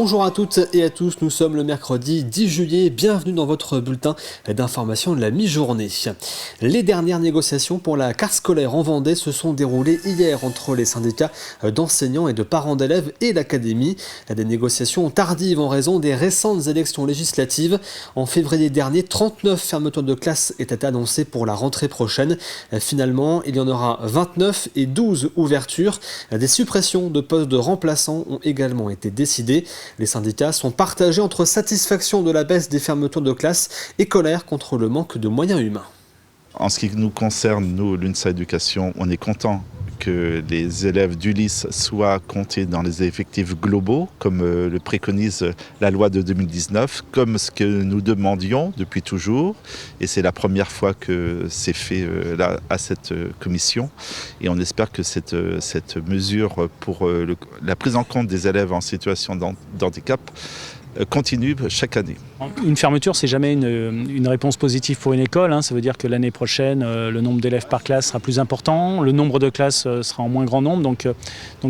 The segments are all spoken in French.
Bonjour à toutes et à tous, nous sommes le mercredi 10 juillet, bienvenue dans votre bulletin d'information de la mi-journée. Les dernières négociations pour la carte scolaire en Vendée se sont déroulées hier entre les syndicats d'enseignants et de parents d'élèves et l'académie. Des négociations tardives en raison des récentes élections législatives. En février dernier, 39 fermetures de classes étaient annoncées pour la rentrée prochaine. Finalement, il y en aura 29 et 12 ouvertures. Des suppressions de postes de remplaçants ont également été décidées. Les syndicats sont partagés entre satisfaction de la baisse des fermetures de classes et colère contre le manque de moyens humains. En ce qui nous concerne, nous, l'UNSA Éducation, on est content que les élèves d'Ulysse soient comptés dans les effectifs globaux, comme le préconise la loi de 2019, comme ce que nous demandions depuis toujours. Et c'est la première fois que c'est fait là, à cette commission. Et on espère que cette mesure pour la prise en compte des élèves en situation d'handicap continue chaque année. Une fermeture, c'est jamais une réponse positive pour une école. Ça veut dire que l'année prochaine, le nombre d'élèves par classe sera plus important, le nombre de classes sera en moins grand nombre. Donc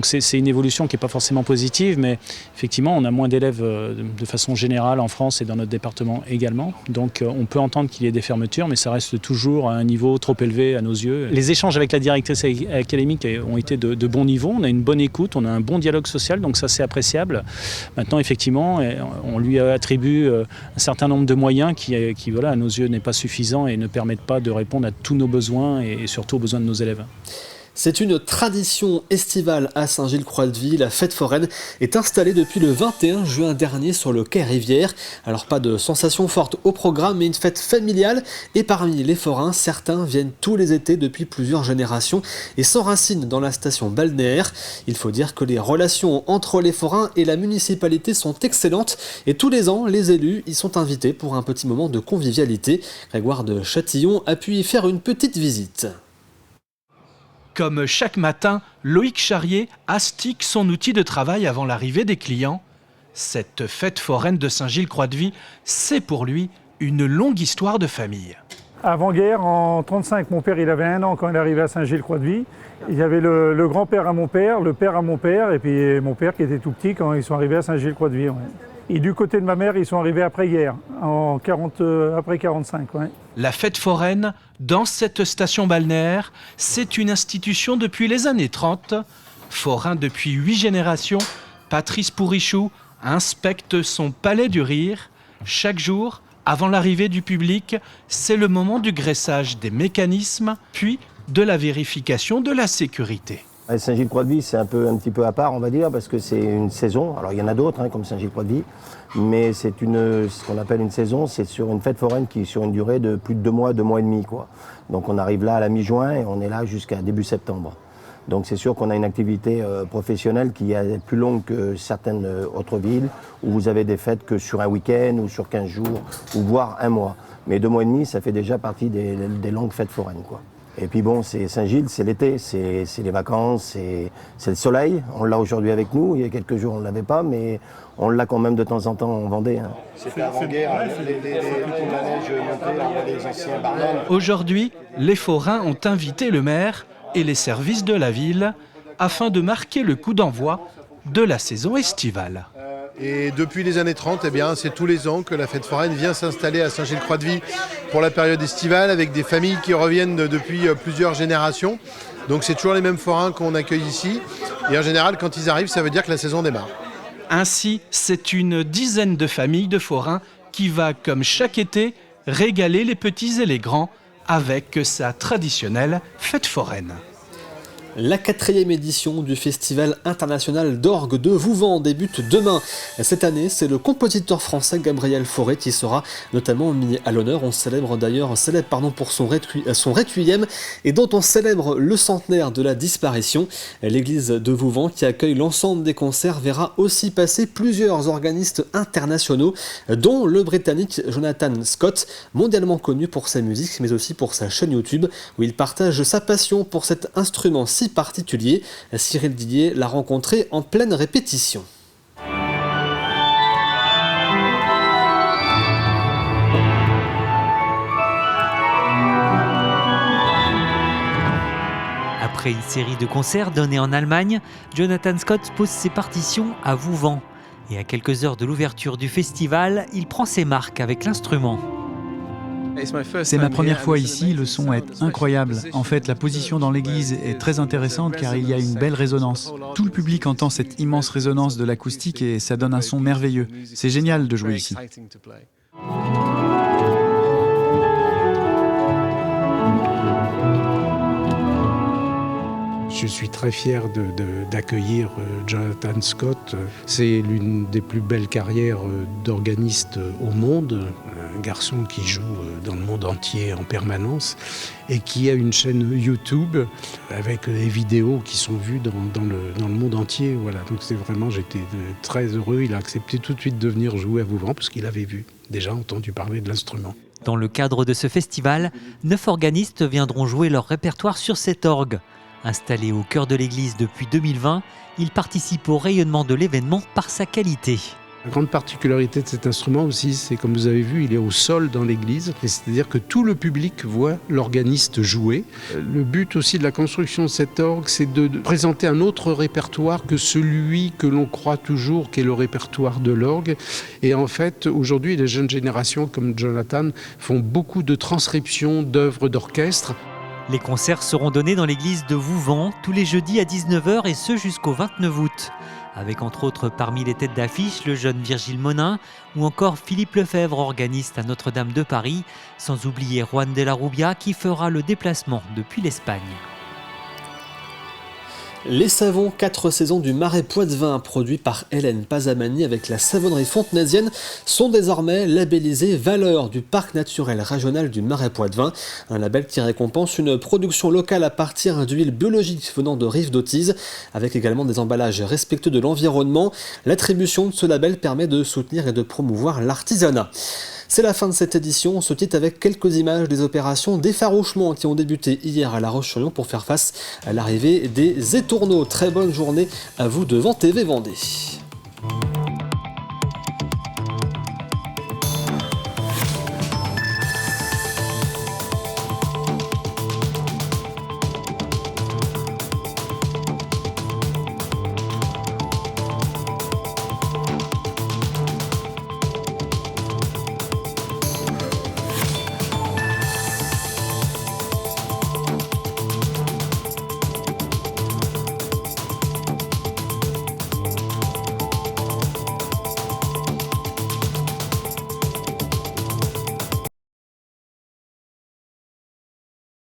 c'est une évolution qui n'est pas forcément positive, mais effectivement, on a moins d'élèves de façon générale en France et dans notre département également. Donc on peut entendre qu'il y ait des fermetures, mais ça reste toujours à un niveau trop élevé à nos yeux. Les échanges avec la directrice académique ont été de bon niveau. On a une bonne écoute, on a un bon dialogue social, donc ça c'est appréciable. Maintenant, effectivement, on lui attribue un certain nombre de moyens qui voilà, à nos yeux, n'est pas suffisant et ne permettent pas de répondre à tous nos besoins et surtout aux besoins de nos élèves. C'est une tradition estivale à Saint-Gilles-Croix-de-Vie. La fête foraine est installée depuis le 21 juin dernier sur le quai Rivière. Alors pas de sensations fortes au programme, mais une fête familiale. Et parmi les forains, certains viennent tous les étés depuis plusieurs générations et s'enracinent dans la station balnéaire. Il faut dire que les relations entre les forains et la municipalité sont excellentes. Et tous les ans, les élus y sont invités pour un petit moment de convivialité. Grégoire de Châtillon a pu y faire une petite visite. Comme chaque matin, Loïc Charrier astique son outil de travail avant l'arrivée des clients. Cette fête foraine de Saint-Gilles-Croix-de-Vie, c'est pour lui une longue histoire de famille. Avant-guerre, en 1935, mon père il avait 1 an quand il est arrivé à Saint-Gilles-Croix-de-Vie. Il y avait le grand-père à mon père, le père à mon père, et puis mon père qui était tout petit quand ils sont arrivés à Saint-Gilles-Croix-de-Vie. Ouais. Et du côté de ma mère, ils sont arrivés après-guerre, après 1945. Ouais. La fête foraine, dans cette station balnéaire, c'est une institution depuis les années 30. Forain depuis 8 générations, Patrice Pourrichou inspecte son palais du rire. Chaque jour, avant l'arrivée du public, c'est le moment du graissage des mécanismes, puis de la vérification de la sécurité. Saint-Gilles-Croix-de-Vie, c'est un petit peu à part, on va dire, parce que c'est une saison. Alors il y en a d'autres, comme Saint-Gilles-Croix-de-Vie, mais c'est ce qu'on appelle une saison, c'est sur une fête foraine qui est sur une durée de plus de 2 mois et demi, quoi. Donc on arrive là à la mi-juin et on est là jusqu'à début septembre. Donc c'est sûr qu'on a une activité professionnelle qui est plus longue que certaines autres villes, où vous avez des fêtes que sur un week-end ou sur 15 jours, ou voire 1 mois. Mais 2 mois et demi, ça fait déjà partie des longues fêtes foraines, quoi. Et puis bon, c'est Saint-Gilles, c'est l'été, c'est les vacances, c'est le soleil. On l'a aujourd'hui avec nous, il y a quelques jours on ne l'avait pas, mais on l'a quand même de temps en temps en Vendée. C'était avant-guerre, les anciens barman. Aujourd'hui, les forains ont invité le maire et les services de la ville afin de marquer le coup d'envoi de la saison estivale. Et depuis les années 30, c'est tous les ans que la fête foraine vient s'installer à Saint-Gilles-Croix-de-Vie pour la période estivale, avec des familles qui reviennent depuis plusieurs générations. Donc c'est toujours les mêmes forains qu'on accueille ici. Et en général, quand ils arrivent, ça veut dire que la saison démarre. Ainsi, c'est une dizaine de familles de forains qui va, comme chaque été, régaler les petits et les grands avec sa traditionnelle fête foraine. La 4e édition du Festival international d'orgue de Vouvant débute demain. Cette année, c'est le compositeur français Gabriel Fauré qui sera notamment mis à l'honneur. On célèbre pour son requiem et dont on célèbre le centenaire de la disparition. L'église de Vouvant, qui accueille l'ensemble des concerts, verra aussi passer plusieurs organistes internationaux, dont le Britannique Jonathan Scott, mondialement connu pour sa musique, mais aussi pour sa chaîne YouTube, où il partage sa passion pour cet instrument si particulier. Cyril Didier l'a rencontré en pleine répétition. Après une série de concerts donnés en Allemagne, Jonathan Scott pose ses partitions à Vouvant. Et à quelques heures de l'ouverture du festival, il prend ses marques avec l'instrument. C'est ma première fois ici, le son est incroyable. En fait, la position dans l'église est très intéressante car il y a une belle résonance. Tout le public entend cette immense résonance de l'acoustique et ça donne un son merveilleux. C'est génial de jouer ici. Je suis très fier d'accueillir Jonathan Scott. C'est l'une des plus belles carrières d'organiste au monde. Un garçon qui joue dans le monde entier en permanence et qui a une chaîne YouTube avec des vidéos qui sont vues dans le monde entier. Voilà. Donc j'étais très heureux. Il a accepté tout de suite de venir jouer à Vouvran parce qu'il avait déjà entendu parler de l'instrument. Dans le cadre de ce festival, 9 organistes viendront jouer leur répertoire sur cet orgue. Installé au cœur de l'église depuis 2020, il participe au rayonnement de l'événement par sa qualité. La grande particularité de cet instrument aussi, c'est comme vous avez vu, il est au sol dans l'église. C'est-à-dire que tout le public voit l'organiste jouer. Le but aussi de la construction de cet orgue, c'est de présenter un autre répertoire que celui que l'on croit toujours, qui est le répertoire de l'orgue. Et en fait, aujourd'hui, les jeunes générations comme Jonathan font beaucoup de transcriptions d'œuvres d'orchestre. Les concerts seront donnés dans l'église de Vouvant tous les jeudis à 19h et ce jusqu'au 29 août. Avec entre autres parmi les têtes d'affiche le jeune Virgile Monin ou encore Philippe Lefebvre, organiste à Notre-Dame de Paris, sans oublier Juan de la Rubia qui fera le déplacement depuis l'Espagne. Les savons 4 saisons du Marais Poitevin, produits par Hélène Pazamani avec la savonnerie fontenaisienne, sont désormais labellisés Valeurs du Parc naturel régional du Marais Poitevin. Un label qui récompense une production locale à partir d'huiles biologiques venant de Rives d'Autise, avec également des emballages respectueux de l'environnement. L'attribution de ce label permet de soutenir et de promouvoir l'artisanat. C'est la fin de cette édition. On se quitte avec quelques images des opérations d'effarouchement qui ont débuté hier à La Roche-sur-Yon pour faire face à l'arrivée des étourneaux. Très bonne journée à vous devant TV Vendée.